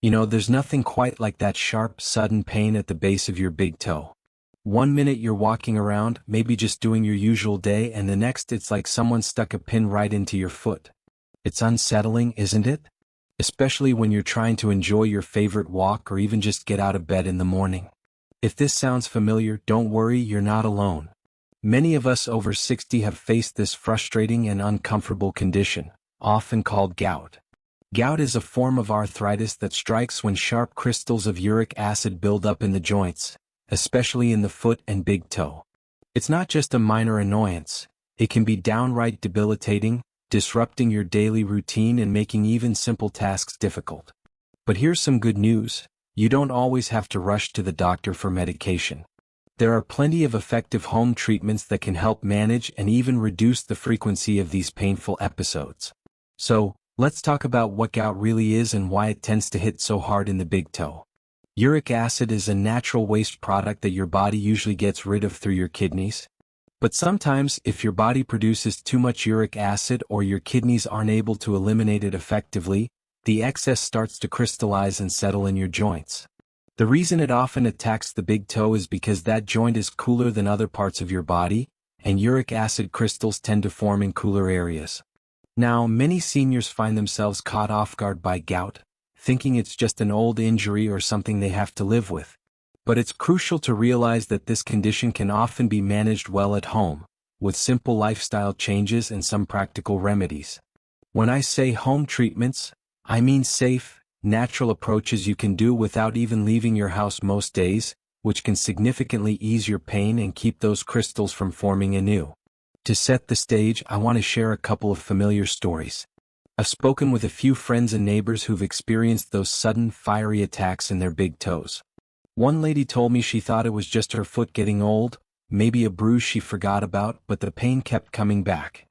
There's nothing quite like that sharp, sudden pain at the base of your big toe. One minute you're walking around, maybe just doing your usual day, and the next it's like someone stuck a pin right into your foot. It's unsettling, isn't it? Especially when you're trying to enjoy your favorite walk or even just get out of bed in the morning. If this sounds familiar, don't worry, you're not alone. Many of us over 60 have faced this frustrating and uncomfortable condition, often called gout. Gout is a form of arthritis that strikes when sharp crystals of uric acid build up in the joints, especially in the foot and big toe. It's not just a minor annoyance, it can be downright debilitating, disrupting your daily routine and making even simple tasks difficult. But here's some good news: you don't always have to rush to the doctor for medication. There are plenty of effective home treatments that can help manage and even reduce the frequency of these painful episodes. So, let's talk about what gout really is and why it tends to hit so hard in the big toe. Uric acid is a natural waste product that your body usually gets rid of through your kidneys. But sometimes, if your body produces too much uric acid or your kidneys aren't able to eliminate it effectively, the excess starts to crystallize and settle in your joints. The reason it often attacks the big toe is because that joint is cooler than other parts of your body, and uric acid crystals tend to form in cooler areas. Now, many seniors find themselves caught off guard by gout, thinking it's just an old injury or something they have to live with. But it's crucial to realize that this condition can often be managed well at home, with simple lifestyle changes and some practical remedies. When I say home treatments, I mean safe, natural approaches you can do without even leaving your house most days, which can significantly ease your pain and keep those crystals from forming anew. To set the stage, I want to share a couple of familiar stories. I've spoken with a few friends and neighbors who've experienced those sudden, fiery attacks in their big toes. One lady told me she thought it was just her foot getting old, maybe a bruise she forgot about, but the pain kept coming back.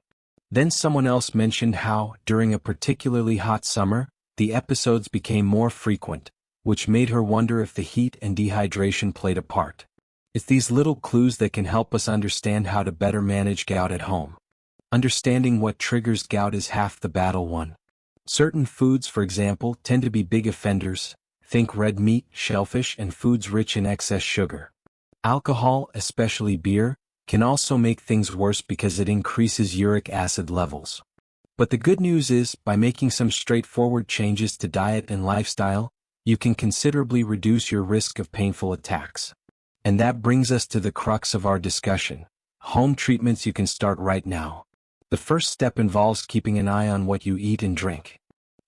Then someone else mentioned how, during a particularly hot summer, the episodes became more frequent, which made her wonder if the heat and dehydration played a part. It's these little clues that can help us understand how to better manage gout at home. Understanding what triggers gout is half the battle won. Certain foods, for example, tend to be big offenders. Think red meat, shellfish, and foods rich in excess sugar. Alcohol, especially beer, can also make things worse because it increases uric acid levels. But the good news is, by making some straightforward changes to diet and lifestyle, you can considerably reduce your risk of painful attacks. And that brings us to the crux of our discussion: home treatments you can start right now. The first step involves keeping an eye on what you eat and drink.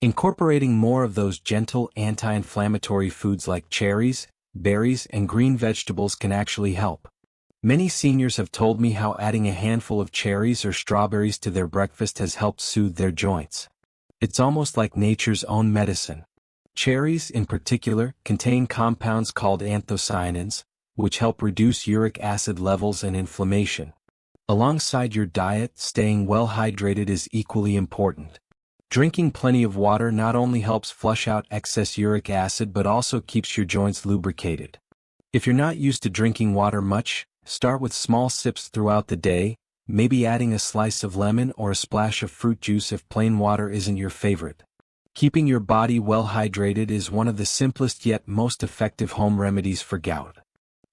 Incorporating more of those gentle anti-inflammatory foods like cherries, berries, and green vegetables can actually help. Many seniors have told me how adding a handful of cherries or strawberries to their breakfast has helped soothe their joints. It's almost like nature's own medicine. Cherries, in particular, contain compounds called anthocyanins, which help reduce uric acid levels and inflammation. Alongside your diet, staying well hydrated is equally important. Drinking plenty of water not only helps flush out excess uric acid but also keeps your joints lubricated. If you're not used to drinking water much, start with small sips throughout the day, maybe adding a slice of lemon or a splash of fruit juice if plain water isn't your favorite. Keeping your body well hydrated is one of the simplest yet most effective home remedies for gout.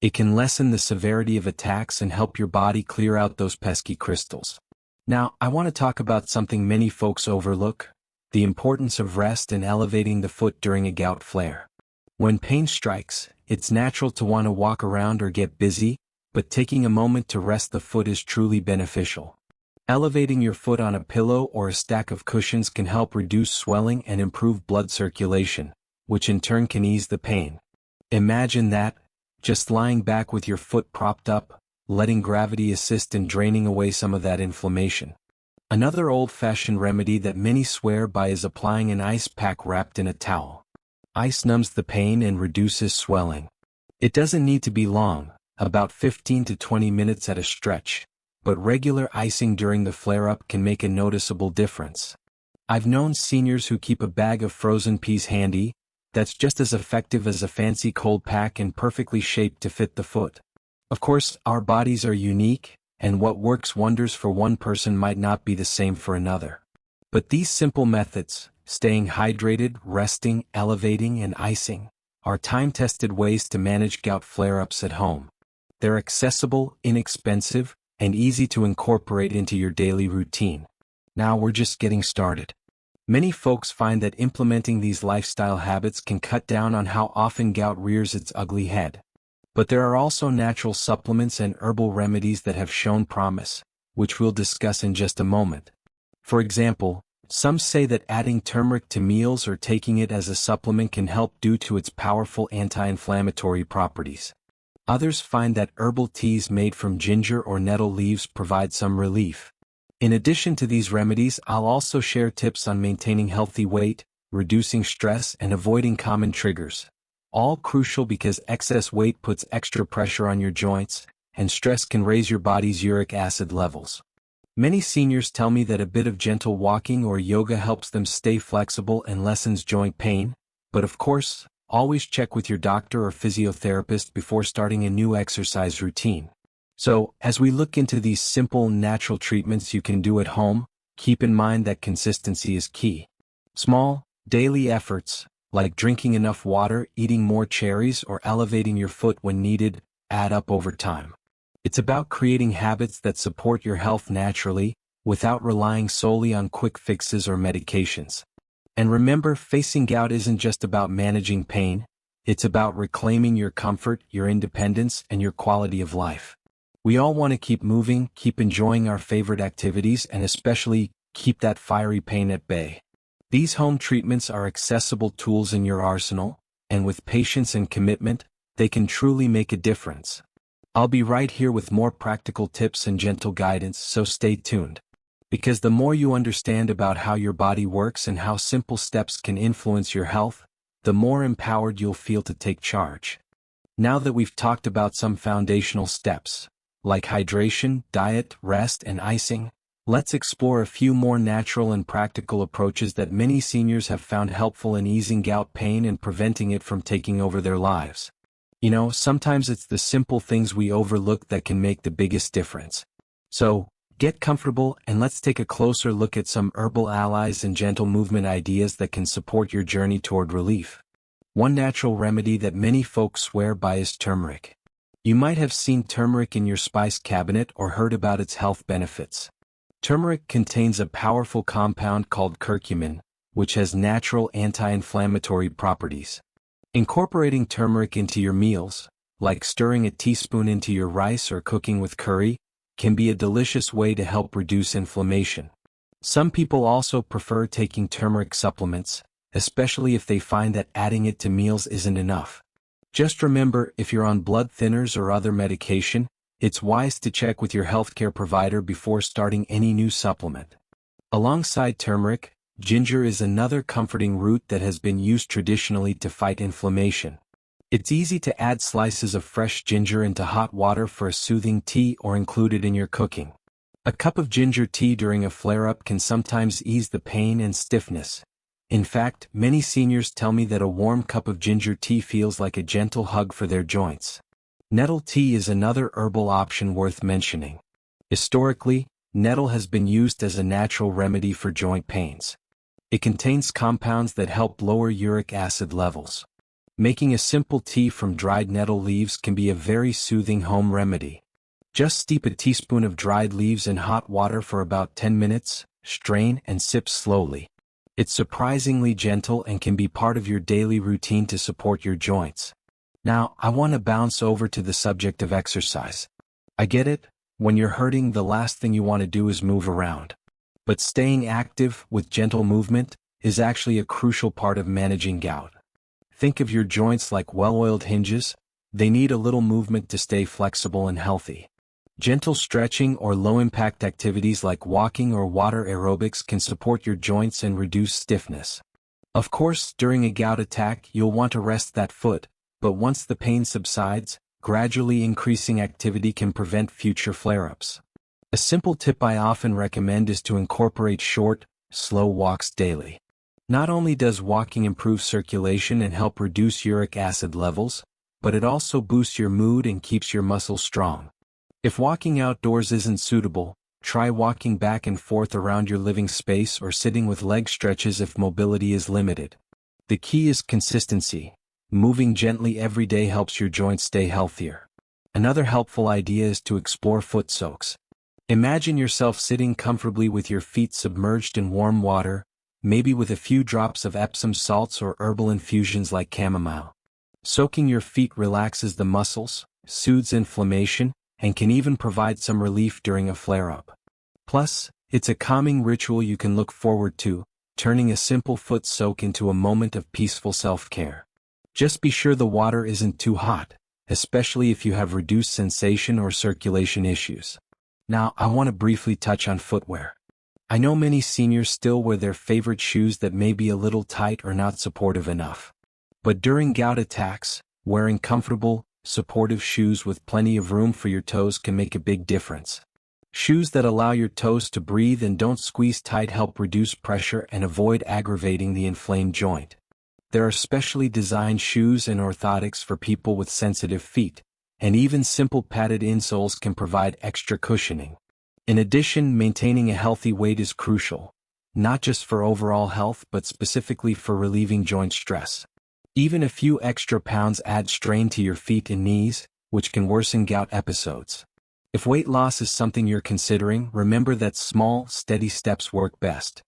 It can lessen the severity of attacks and help your body clear out those pesky crystals. Now, I want to talk about something many folks overlook: the importance of rest and elevating the foot during a gout flare. When pain strikes, it's natural to want to walk around or get busy, but taking a moment to rest the foot is truly beneficial. Elevating your foot on a pillow or a stack of cushions can help reduce swelling and improve blood circulation, which in turn can ease the pain. Imagine that, just lying back with your foot propped up, letting gravity assist in draining away some of that inflammation. Another old-fashioned remedy that many swear by is applying an ice pack wrapped in a towel. Ice numbs the pain and reduces swelling. It doesn't need to be long, about 15 to 20 minutes at a stretch, but regular icing during the flare-up can make a noticeable difference. I've known seniors who keep a bag of frozen peas handy, that's just as effective as a fancy cold pack and perfectly shaped to fit the foot. Of course, our bodies are unique, and what works wonders for one person might not be the same for another. But these simple methods, staying hydrated, resting, elevating, and icing are time-tested ways to manage gout flare-ups at home. They're accessible, inexpensive, and easy to incorporate into your daily routine. Now we're just getting started. Many folks find that implementing these lifestyle habits can cut down on how often gout rears its ugly head. But there are also natural supplements and herbal remedies that have shown promise, which we'll discuss in just a moment. For example, some say that adding turmeric to meals or taking it as a supplement can help due to its powerful anti-inflammatory properties. Others find that herbal teas made from ginger or nettle leaves provide some relief. In addition to these remedies, I'll also share tips on maintaining healthy weight, reducing stress, and avoiding common triggers. All crucial because excess weight puts extra pressure on your joints, and stress can raise your body's uric acid levels. Many seniors tell me that a bit of gentle walking or yoga helps them stay flexible and lessens joint pain, but of course, always check with your doctor or physiotherapist before starting a new exercise routine. So, as we look into these simple, natural treatments you can do at home, keep in mind that consistency is key. Small, daily efforts, like drinking enough water, eating more cherries, or elevating your foot when needed, add up over time. It's about creating habits that support your health naturally, without relying solely on quick fixes or medications. And remember, facing gout isn't just about managing pain, it's about reclaiming your comfort, your independence, and your quality of life. We all want to keep moving, keep enjoying our favorite activities, and especially, keep that fiery pain at bay. These home treatments are accessible tools in your arsenal, and with patience and commitment, they can truly make a difference. I'll be right here with more practical tips and gentle guidance, so stay tuned. Because the more you understand about how your body works and how simple steps can influence your health, the more empowered you'll feel to take charge. Now that we've talked about some foundational steps, like hydration, diet, rest, and icing, let's explore a few more natural and practical approaches that many seniors have found helpful in easing gout pain and preventing it from taking over their lives. You know, sometimes it's the simple things we overlook that can make the biggest difference. So, get comfortable and let's take a closer look at some herbal allies and gentle movement ideas that can support your journey toward relief. One natural remedy that many folks swear by is turmeric. You might have seen turmeric in your spice cabinet or heard about its health benefits. Turmeric contains a powerful compound called curcumin, which has natural anti-inflammatory properties. Incorporating turmeric into your meals, like stirring a teaspoon into your rice or cooking with curry, can be a delicious way to help reduce inflammation. Some people also prefer taking turmeric supplements, especially if they find that adding it to meals isn't enough. Just remember, if you're on blood thinners or other medication, it's wise to check with your healthcare provider before starting any new supplement. Alongside turmeric, ginger is another comforting root that has been used traditionally to fight inflammation. It's easy to add slices of fresh ginger into hot water for a soothing tea or include it in your cooking. A cup of ginger tea during a flare-up can sometimes ease the pain and stiffness. In fact, many seniors tell me that a warm cup of ginger tea feels like a gentle hug for their joints. Nettle tea is another herbal option worth mentioning. Historically, nettle has been used as a natural remedy for joint pains. It contains compounds that help lower uric acid levels. Making a simple tea from dried nettle leaves can be a very soothing home remedy. Just steep a teaspoon of dried leaves in hot water for about 10 minutes, strain and sip slowly. It's surprisingly gentle and can be part of your daily routine to support your joints. Now, I want to bounce over to the subject of exercise. I get it, when you're hurting, the last thing you want to do is move around. But staying active, with gentle movement, is actually a crucial part of managing gout. Think of your joints like well-oiled hinges. They need a little movement to stay flexible and healthy. Gentle stretching or low-impact activities like walking or water aerobics can support your joints and reduce stiffness. Of course, during a gout attack, you'll want to rest that foot, but once the pain subsides, gradually increasing activity can prevent future flare-ups. A simple tip I often recommend is to incorporate short, slow walks daily. Not only does walking improve circulation and help reduce uric acid levels, but it also boosts your mood and keeps your muscles strong. If walking outdoors isn't suitable, Try walking back and forth around your living space or sitting with leg stretches if mobility is limited. The key is consistency. Moving gently every day helps your joints stay healthier. Another helpful idea is to explore foot soaks. Imagine yourself sitting comfortably with your feet submerged in warm water, maybe with a few drops of Epsom salts or herbal infusions like chamomile. Soaking your feet relaxes the muscles, soothes inflammation, and can even provide some relief during a flare-up. Plus, it's a calming ritual you can look forward to, turning a simple foot soak into a moment of peaceful self-care. Just be sure the water isn't too hot, especially if you have reduced sensation or circulation issues. Now, I want to briefly touch on footwear. I know many seniors still wear their favorite shoes that may be a little tight or not supportive enough. But during gout attacks, wearing comfortable, supportive shoes with plenty of room for your toes can make a big difference. Shoes that allow your toes to breathe and don't squeeze tight help reduce pressure and avoid aggravating the inflamed joint. There are specially designed shoes and orthotics for people with sensitive feet, and even simple padded insoles can provide extra cushioning. In addition, maintaining a healthy weight is crucial, not just for overall health but specifically for relieving joint stress. Even a few extra pounds add strain to your feet and knees, which can worsen gout episodes. If weight loss is something you're considering, remember that small, steady steps work best.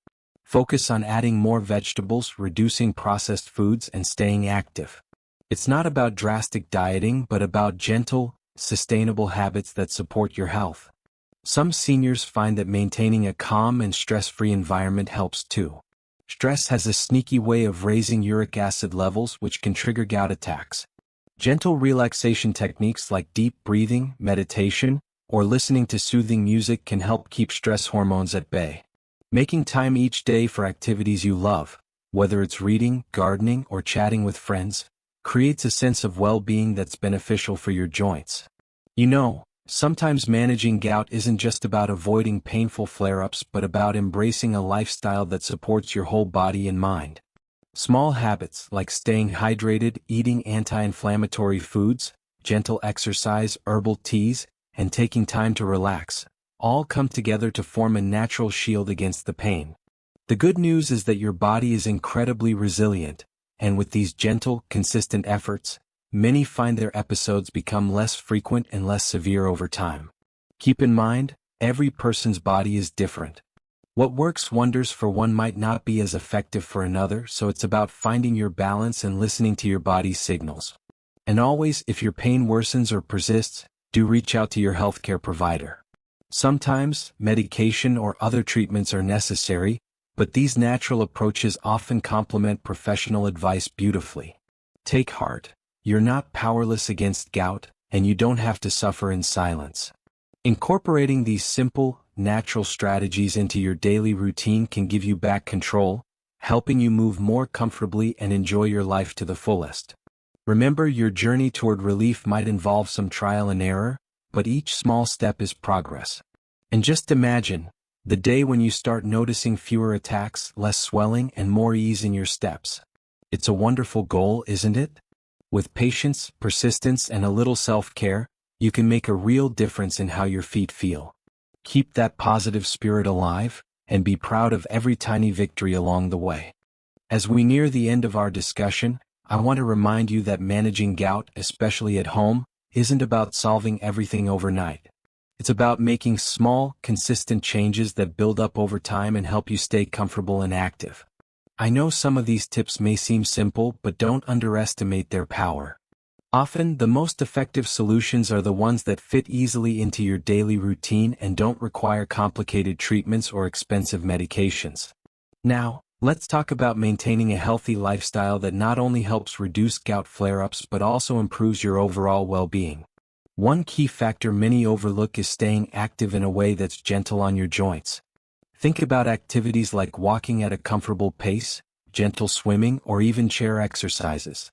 Focus on adding more vegetables, reducing processed foods, and staying active. It's not about drastic dieting but about gentle, sustainable habits that support your health. Some seniors find that maintaining a calm and stress-free environment helps too. Stress has a sneaky way of raising uric acid levels which can trigger gout attacks. Gentle relaxation techniques like deep breathing, meditation, or listening to soothing music can help keep stress hormones at bay. Making time each day for activities you love, whether it's reading, gardening, or chatting with friends, creates a sense of well-being that's beneficial for your joints. Sometimes managing gout isn't just about avoiding painful flare-ups but about embracing a lifestyle that supports your whole body and mind. Small habits like staying hydrated, eating anti-inflammatory foods, gentle exercise, herbal teas, and taking time to relax, all come together to form a natural shield against the pain. The good news is that your body is incredibly resilient, and with these gentle, consistent efforts, many find their episodes become less frequent and less severe over time. Keep in mind, every person's body is different. What works wonders for one might not be as effective for another, so it's about finding your balance and listening to your body's signals. And always, if your pain worsens or persists, do reach out to your healthcare provider. Sometimes, medication or other treatments are necessary, but these natural approaches often complement professional advice beautifully. Take heart. You're not powerless against gout, and you don't have to suffer in silence. Incorporating these simple, natural strategies into your daily routine can give you back control, helping you move more comfortably and enjoy your life to the fullest. Remember, your journey toward relief might involve some trial and error, but each small step is progress. And just imagine, the day when you start noticing fewer attacks, less swelling, and more ease in your steps. It's a wonderful goal, isn't it? With patience, persistence, and a little self-care, you can make a real difference in how your feet feel. Keep that positive spirit alive, and be proud of every tiny victory along the way. As we near the end of our discussion, I want to remind you that managing gout, especially at home, isn't about solving everything overnight. It's about making small, consistent changes that build up over time and help you stay comfortable and active. I know some of these tips may seem simple, but don't underestimate their power. Often, the most effective solutions are the ones that fit easily into your daily routine and don't require complicated treatments or expensive medications. Now, let's talk about maintaining a healthy lifestyle that not only helps reduce gout flare-ups but also improves your overall well-being. One key factor many overlook is staying active in a way that's gentle on your joints. Think about activities like walking at a comfortable pace, gentle swimming, or even chair exercises.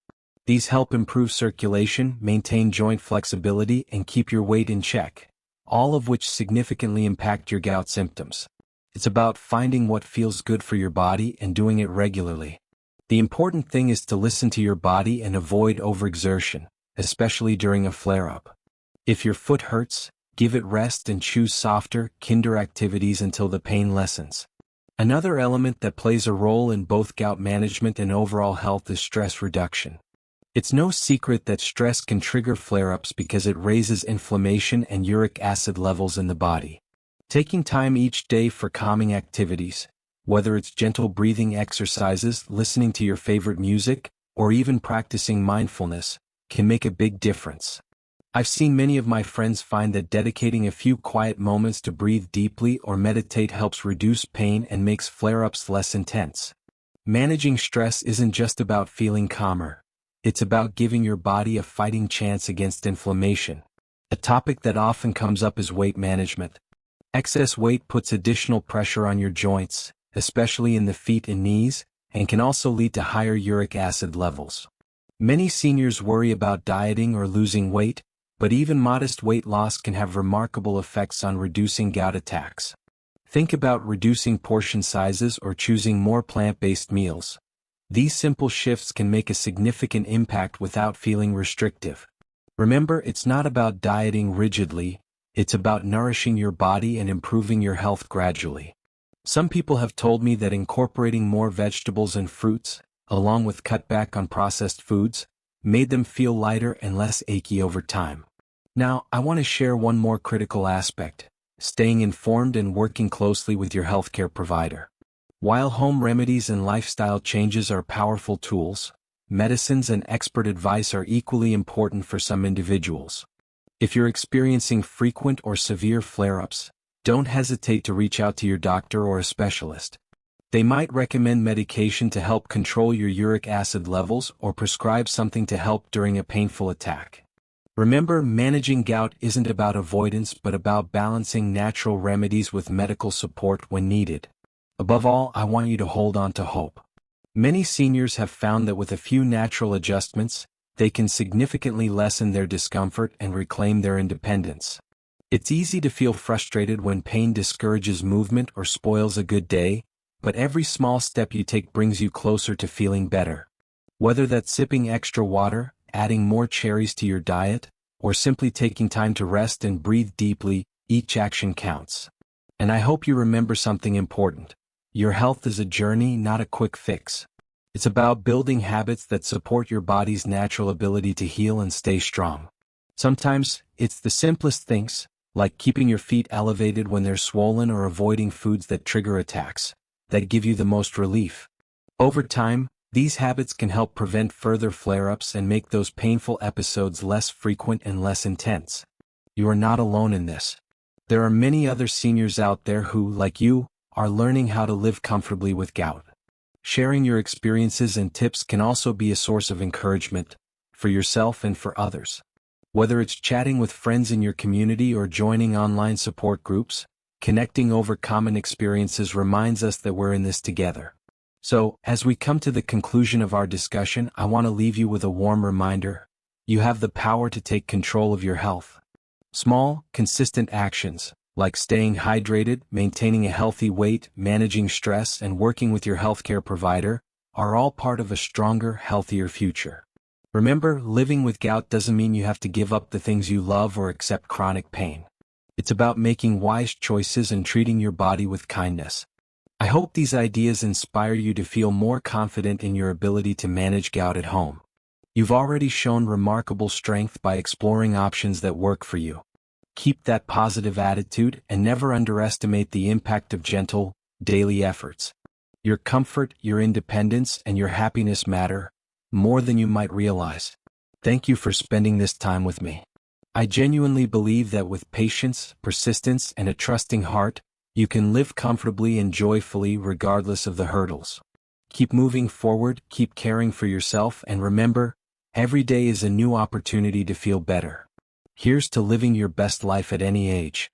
These help improve circulation, maintain joint flexibility, and keep your weight in check, all of which significantly impact your gout symptoms. It's about finding what feels good for your body and doing it regularly. The important thing is to listen to your body and avoid overexertion, especially during a flare-up. If your foot hurts, Give it rest and choose softer, kinder activities until the pain lessens. Another element that plays a role in both gout management and overall health is stress reduction. It's no secret that stress can trigger flare-ups because it raises inflammation and uric acid levels in the body. Taking time each day for calming activities, whether it's gentle breathing exercises, listening to your favorite music, or even practicing mindfulness, can make a big difference. I've seen many of my friends find that dedicating a few quiet moments to breathe deeply or meditate helps reduce pain and makes flare-ups less intense. Managing stress isn't just about feeling calmer. It's about giving your body a fighting chance against inflammation. A topic that often comes up is weight management. Excess weight puts additional pressure on your joints, especially in the feet and knees, and can also lead to higher uric acid levels. Many seniors worry about dieting or losing weight, but even modest weight loss can have remarkable effects on reducing gout attacks. Think about reducing portion sizes or choosing more plant-based meals. These simple shifts can make a significant impact without feeling restrictive. Remember, it's not about dieting rigidly, it's about nourishing your body and improving your health gradually. Some people have told me that incorporating more vegetables and fruits, along with cutback on processed foods, made them feel lighter and less achy over time. Now, I want to share one more critical aspect: staying informed and working closely with your healthcare provider. While home remedies and lifestyle changes are powerful tools, medicines and expert advice are equally important for some individuals. If you're experiencing frequent or severe flare-ups, don't hesitate to reach out to your doctor or a specialist. They might recommend medication to help control your uric acid levels or prescribe something to help during a painful attack. Remember, managing gout isn't about avoidance but about balancing natural remedies with medical support when needed. Above all, I want you to hold on to hope. Many seniors have found that with a few natural adjustments, they can significantly lessen their discomfort and reclaim their independence. It's easy to feel frustrated when pain discourages movement or spoils a good day, but every small step you take brings you closer to feeling better. Whether that's sipping extra water, adding more cherries to your diet, or simply taking time to rest and breathe deeply, each action counts. And I hope you remember something important. Your health is a journey, not a quick fix. It's about building habits that support your body's natural ability to heal and stay strong. Sometimes, it's the simplest things, like keeping your feet elevated when they're swollen or avoiding foods that trigger attacks, that give you the most relief. Over time, these habits can help prevent further flare-ups and make those painful episodes less frequent and less intense. You are not alone in this. There are many other seniors out there who, like you, are learning how to live comfortably with gout. Sharing your experiences and tips can also be a source of encouragement, for yourself and for others. Whether it's chatting with friends in your community or joining online support groups, connecting over common experiences reminds us that we're in this together. So, as we come to the conclusion of our discussion, I want to leave you with a warm reminder: you have the power to take control of your health. Small, consistent actions, like staying hydrated, maintaining a healthy weight, managing stress, and working with your healthcare provider, are all part of a stronger, healthier future. Remember, living with gout doesn't mean you have to give up the things you love or accept chronic pain. It's about making wise choices and treating your body with kindness. I hope these ideas inspire you to feel more confident in your ability to manage gout at home. You've already shown remarkable strength by exploring options that work for you. Keep that positive attitude and never underestimate the impact of gentle, daily efforts. Your comfort, your independence, and your happiness matter more than you might realize. Thank you for spending this time with me. I genuinely believe that with patience, persistence, and a trusting heart, you can live comfortably and joyfully regardless of the hurdles. Keep moving forward, keep caring for yourself, and remember, every day is a new opportunity to feel better. Here's to living your best life at any age.